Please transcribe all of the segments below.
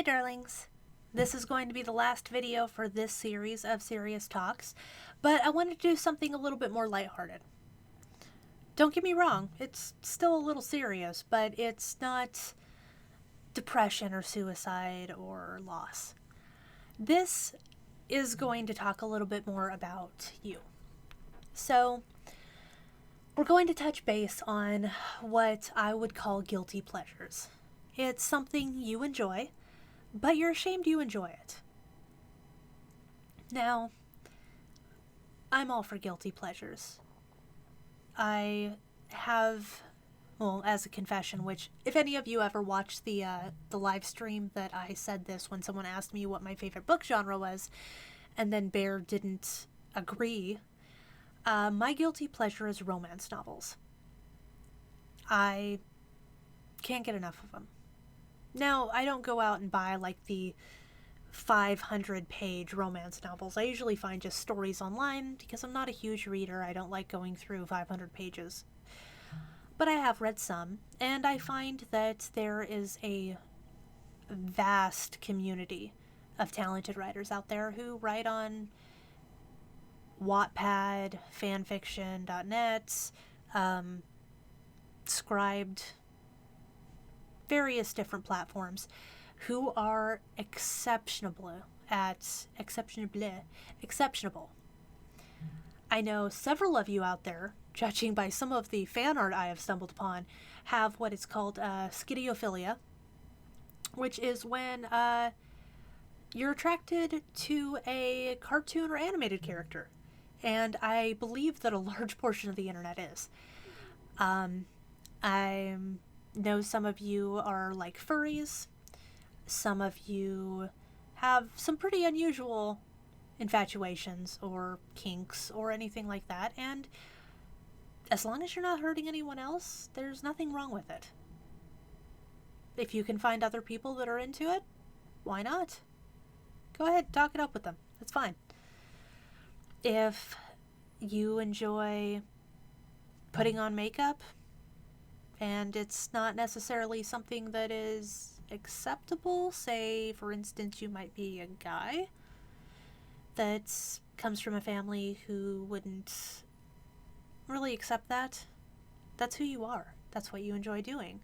Hi darlings! This is going to be the last video for this series of serious talks, but I wanted to do something a little bit more lighthearted. Don't get me wrong, it's still a little serious, but it's not depression or suicide or loss. This is going to talk a little bit more about you. So, we're going to touch base on what I would call guilty pleasures. It's something you enjoy, but you're ashamed you enjoy it. Now, I'm all for guilty pleasures. I have, well, as a confession, which if any of you ever watched the live stream that I said this when someone asked me what my favorite book genre was, and then Bear didn't agree, my guilty pleasure is romance novels. I can't get enough of them. Now, I don't go out and buy like the 500-page romance novels. I usually find just stories online because I'm not a huge reader. I don't like going through 500 pages. But I have read some, and I find that there is a vast community of talented writers out there who write on Wattpad, fanfiction.net, Scribed, various different platforms, who are exceptional. I know several of you out there, judging by some of the fan art I have stumbled upon, have what is called schizoophilia, which is when you're attracted to a cartoon or animated character. And I believe that a large portion of the internet is. I know some of you are like furries. Some of you have some pretty unusual infatuations or kinks or anything like that. And as long as you're not hurting anyone else, there's nothing wrong with it. If you can find other people that are into it, why not? Go ahead, talk it up with them. It's fine. If you enjoy putting on makeup, and it's not necessarily something that is acceptable, say, for instance, you might be a guy that comes from a family who wouldn't really accept that, that's who you are. That's what you enjoy doing.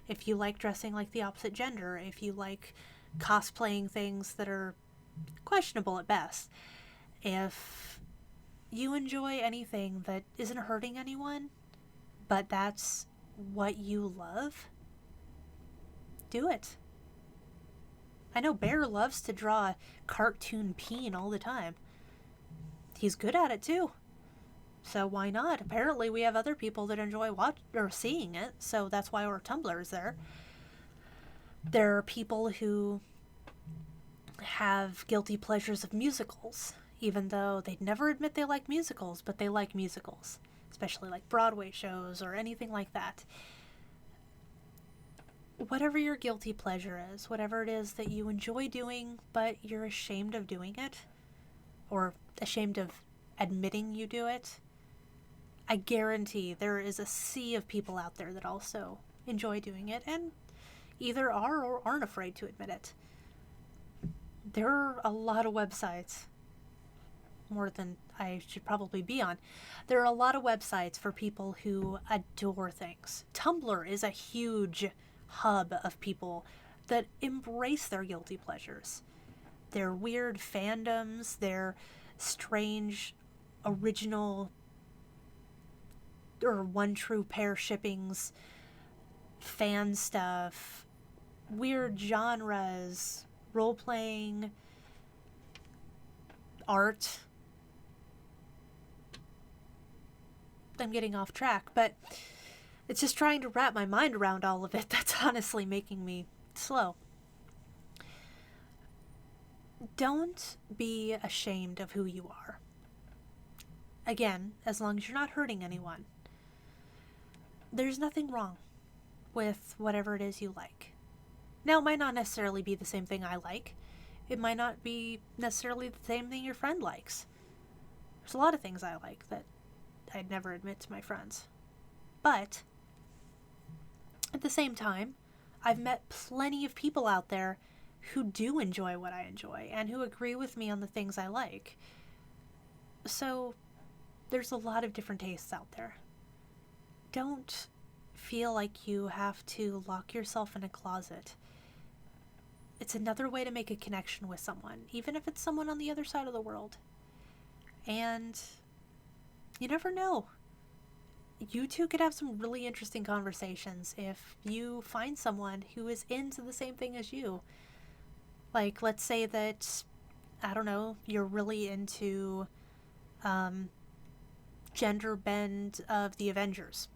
If you like dressing like the opposite gender, if you like cosplaying things that are questionable at best, if you enjoy anything that isn't hurting anyone, but that's what you love, do it. I know Bear loves to draw cartoon peen all the time. He's good at it too. So why not? Apparently we have other people that enjoy seeing it, so that's why our Tumblr is there. There are people who have guilty pleasures of musicals, even though they'd never admit they like musicals, but they like musicals, especially like Broadway shows or anything like that. Whatever your guilty pleasure is, whatever it is that you enjoy doing, but you're ashamed of doing it, or ashamed of admitting you do it, I guarantee there is a sea of people out there that also enjoy doing it and either are or aren't afraid to admit it. There are a lot of websites, more than I should probably be on. There are a lot of websites for people who adore things. Tumblr is a huge hub of people that embrace their guilty pleasures. Their weird fandoms, their strange original or one true pair shippings, fan stuff, weird genres, role-playing, art. I'm getting off track, but it's just trying to wrap my mind around all of it that's honestly making me slow. Don't be ashamed of who you are. Again, as long as you're not hurting anyone. There's nothing wrong with whatever it is you like. Now, it might not necessarily be the same thing I like. It might not be necessarily the same thing your friend likes. There's a lot of things I like that I'd never admit to my friends. But at the same time, I've met plenty of people out there who do enjoy what I enjoy and who agree with me on the things I like. So there's a lot of different tastes out there. Don't feel like you have to lock yourself in a closet. It's another way to make a connection with someone, even if it's someone on the other side of the world. And you never know. You two could have some really interesting conversations if you find someone who is into the same thing as you. Like, let's say that, I don't know, you're really into gender bend of the Avengers.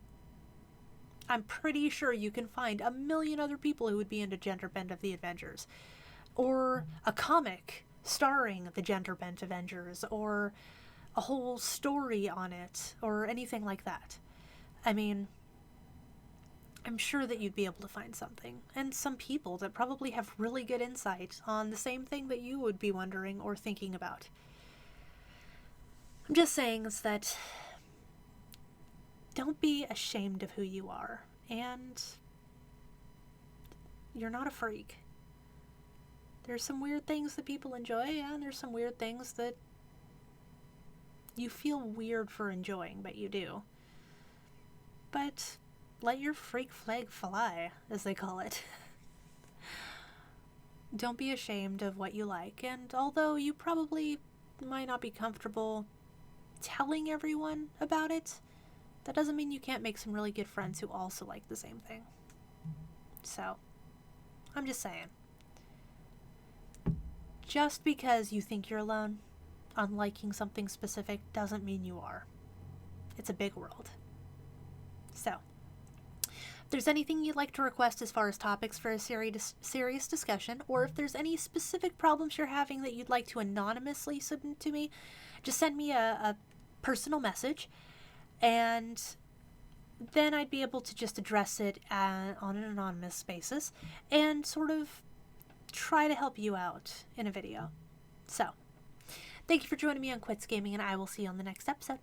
I'm pretty sure you can find a million other people who would be into gender bend of the Avengers. Or a comic starring the gender bent Avengers, or a whole story on it, or anything like that. I mean, I'm sure that you'd be able to find something, and some people that probably have really good insight on the same thing that you would be wondering or thinking about. I'm just saying is that don't be ashamed of who you are, and you're not a freak. There's some weird things that people enjoy, and there's some weird things that you feel weird for enjoying, but you do. But let your freak flag fly, as they call it. Don't be ashamed of what you like, and although you probably might not be comfortable telling everyone about it, that doesn't mean you can't make some really good friends who also like the same thing. So, I'm just saying. Just because you think you're alone on liking something specific doesn't mean you are. It's a big world. So, if there's anything you'd like to request as far as topics for a serious discussion, or if there's any specific problems you're having that you'd like to anonymously submit to me, just send me a personal message, and then I'd be able to just address it on an anonymous basis and sort of try to help you out in a video. So, thank you for joining me on Quits Gaming, and I will see you on the next episode.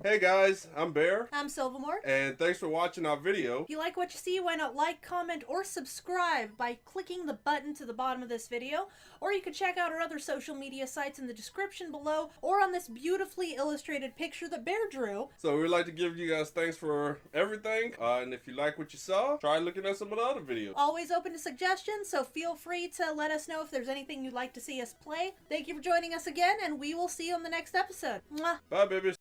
Hey guys, I'm Bear. I'm Silvermore. And thanks for watching our video. If you like what you see, why not like, comment, or subscribe by clicking the button to the bottom of this video, or you can check out our other social media sites in the description below, or on this beautifully illustrated picture that Bear drew. So we'd like to give you guys thanks for everything, and if you like what you saw, try looking at some of the other videos. Always open to suggestions, so feel free to let us know if there's anything you'd like to see us play. Thank you for joining us again, and we will see you on the next episode. Mwah. Bye, babies.